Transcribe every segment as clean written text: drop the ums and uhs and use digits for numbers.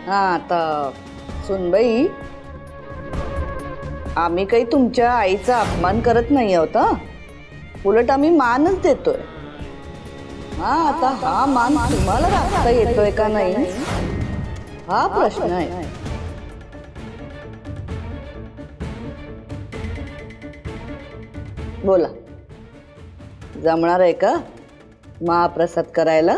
हा आता सुनबाई, आम्ही काही तुमच्या आईचा अपमान करत नाही आहोत, उलट आम्ही मानच देतोय। हा आता हा मान तुम्हाला राखता येतोय का नाही हा प्रश्न आहे। बोला, जमणार आहे का महाप्रसाद करायला?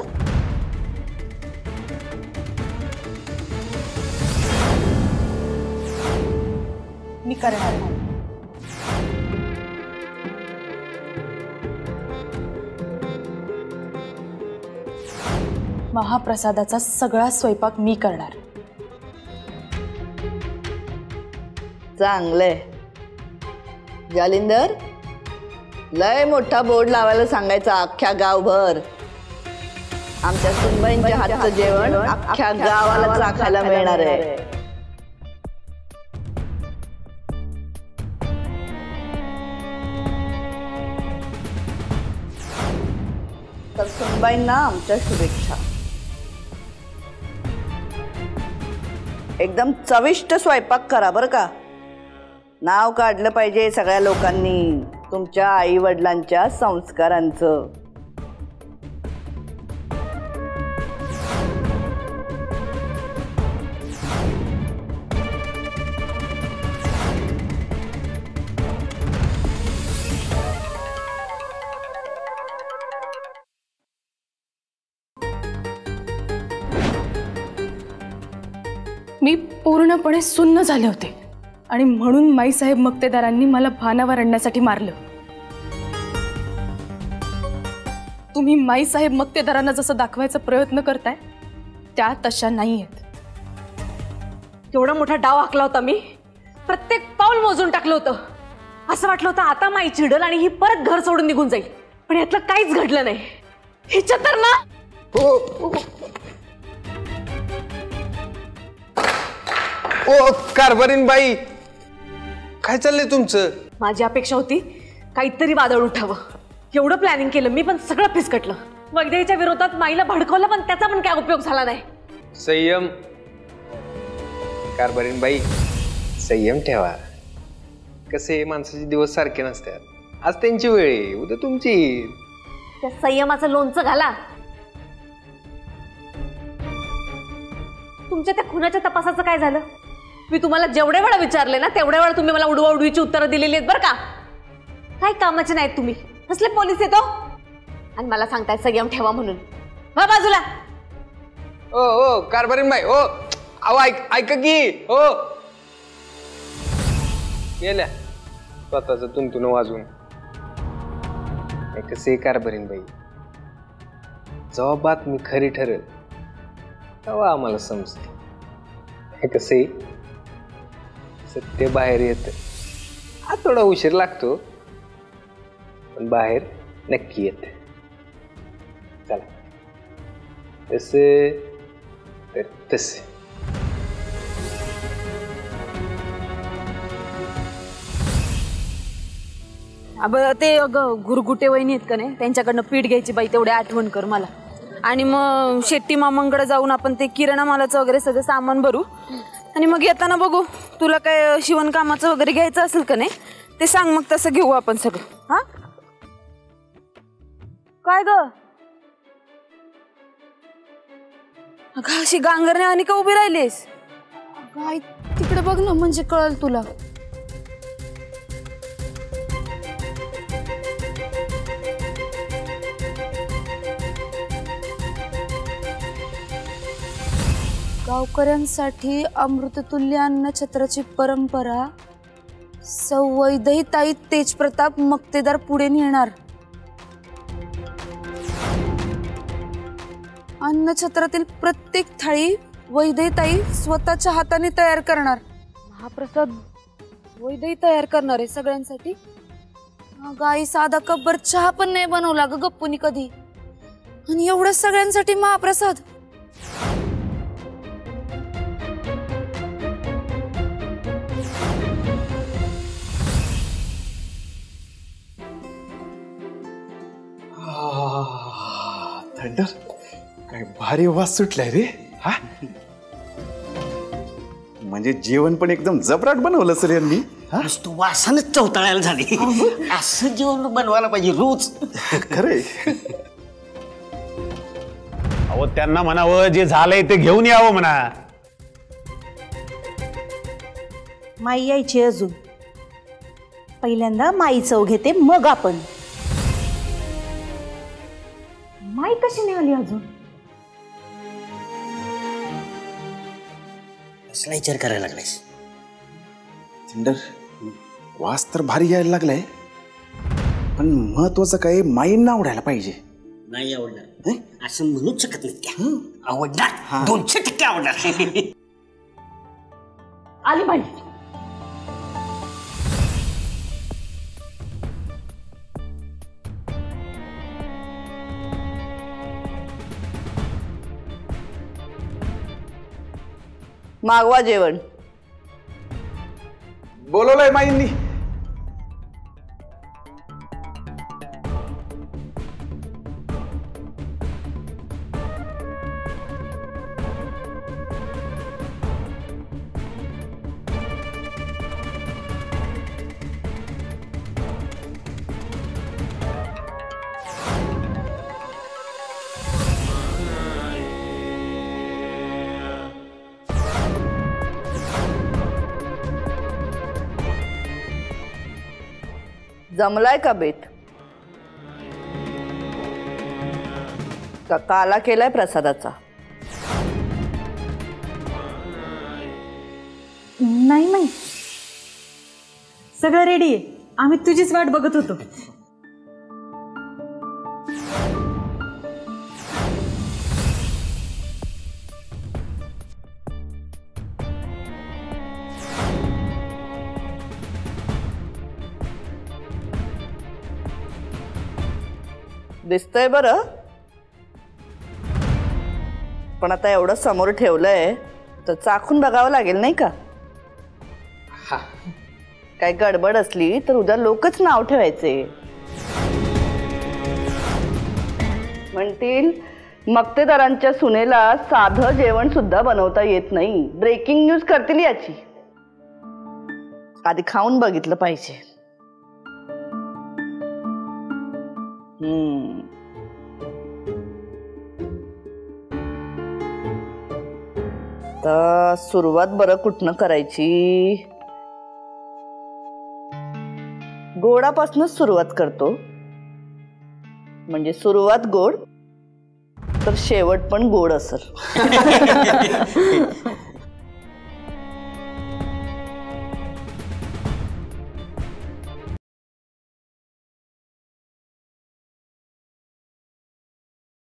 मी करणार। महाप्रसादाचा सगळा स्वयंपाक मी करणार। चांगलंय जालिंदर, लय मोठा बोर्ड लावायला सांगायचा अख्ख्या गावभर। आमच्या सुनबाईंच्या हातचं जेवण अख्ख्या गावाला चाखायला मिळणार आहे। तर सुनबाईंना आमच्या शुभेच्छा। एकदम चविष्ट स्वयंपाक करा बरं का। नाव काढलं पाहिजे सगळ्या लोकांनी तुमच्या आई वडिलांच्या संस्कारांचं। मी पूर्णपणे सुन्न झाले होते आणि म्हणून माईसाहेब मक्तेदारांनी मला भानावर आणण्यासाठी मारलं। तुम्ही माईसाहेब मक्तेदारांना जसं दाखवायचा प्रयत्न करताय त्या तशा नाहीयेत। एवढा मोठा डाव आखला होता मी, प्रत्येक पाऊल मोजून टाकलं होतं। असं वाटलं होतं आता माई चिडल आणि ही परत घर सोडून निघून जाईल, पण यातलं काहीच घडलं नाही। हिच्या तर ना ओ कारभारीन बाई, काय चाललंय तुमचं? माझी अपेक्षा होती काहीतरी वादळ उठावं, एवढं प्लॅनिंग केलं मी, पण सगळं फिसकटलं। वैद्यच्या विरोधात माईला भडकवलं, पण त्याचा पण काय उपयोग झाला नाही। संयम कारभारीन बाई, संयम ठेवा। कसे माणसाचे दिवस सारखे नसतात, आज त्यांची वेळ आहे, उद्या तुमची। त्या संयमाचं लोणचं घाला। तुमच्या त्या खुनाच्या तपासाचं काय झालं? मी तुम्हाला जेवढे वेळा विचारले ना तेवढ्या वेळा तुम्ही मला उडवा उडवीची उत्तरं दिलेली आहेत बरं का। काय कामाचे नाहीत तुम्ही, कसले पोलीस येतो आणि मला सांगताय संयम ठेवा म्हणून। वा बाजूला। ओ ओ कारभारीन बाई, ओ अहो ऐका की, ओ गेल्या स्वतःच तुंतुन वाजून। कसे कारभारीन बाई, जेव्हा बातमी खरी ठरेल तेव्हा आम्हाला समजते। कसे सत्य बाहेर येतं, हा थोडा उशीर लागतो पण बाहेर नक्की येतं। चला तसे तर तसे। अब ते गुरगुटे वहिनी आहेत का नाही, त्यांच्याकडनं पीठ घ्यायची बाई, तेवढे आठवण कर मला। आणि मग शेट्टी मामांकडे जाऊन आपण ते किराणा मालाचं वगैरे सगळं सामान भरू आणि मग येताना बघू तुला काय शिवणकामाचं वगैरे घ्यायचं असेल का नाही ते सांग, मग तसं घेऊ आपण सगळं। हा काय ग अगं अशी गांगरणे आणि का उभी राहिलीस? काय तिकडे बघ ना, म्हणजे कळल तुला। गावकऱ्यांसाठी अमृततुल्य अन्नछत्राची परंपरा सवैदहिताई तेजप्रताप मक्तेदार पुढे नेणार। अन्नछत्रातील प्रत्येक थाळी वैदहिताई स्वतःच्या हाताने तयार करणार। महाप्रसाद वैदही तयार करणार आहे सगळ्यांसाठी? गाई साधा कब्बर चहा पण नाही बनवला ग गप्पूनी कधी, आणि एवढं सगळ्यांसाठी महाप्रसाद। थंड काय भारी वास सुटलाय रे। हा म्हणजे जेवण पण एकदम जबराट बनवलं सर यांनी. तू वासानच चौताळायला झाली. असं जेवण बनवायला पाहिजे रोज. खरंय. अहो त्यांना म्हणावं जे झालंय ते घेऊन यावं म्हणा. माई यायची अजून. पहिल्यांदा माई चव घेते मग आपण. माई कशी नाही आली अजून? कसला विचार करायला लागलायस? थिंडर वास तर भारी यायला लागलाय, पण महत्वाचं काय माईंना आवडायला पाहिजे. नाही आवडणार असं म्हणूच शकत नाही त्या. आवडणार 200% आवडणार. आली बाई. मागवा जेवण. बोलवलंय माईंनी. जमलाय का बेत? का काला केलाय प्रसादाचा? नाही नाही, सगळं रेडी आहे. आम्ही तुझीच वाट बघत होतो. दिसतंय बरं, पण आता एवढं समोर ठेवलंय तर चाखून बघावं लागेल नाही का? काय गडबड असली तर उद्या लोकच नाव ठेवायचे. म्हणतील मक्तेदारांच्या सुनेला साधं जेवण सुद्धा बनवता येत नाही. ब्रेकिंग न्यूज करतील याची. आधी खाऊन बघितलं पाहिजे. तर सुरुवात बरं कुठनं करायची? गोडापासूनच सुरुवात करतो, म्हणजे सुरुवात गोड तर शेवट पण गोड असेल.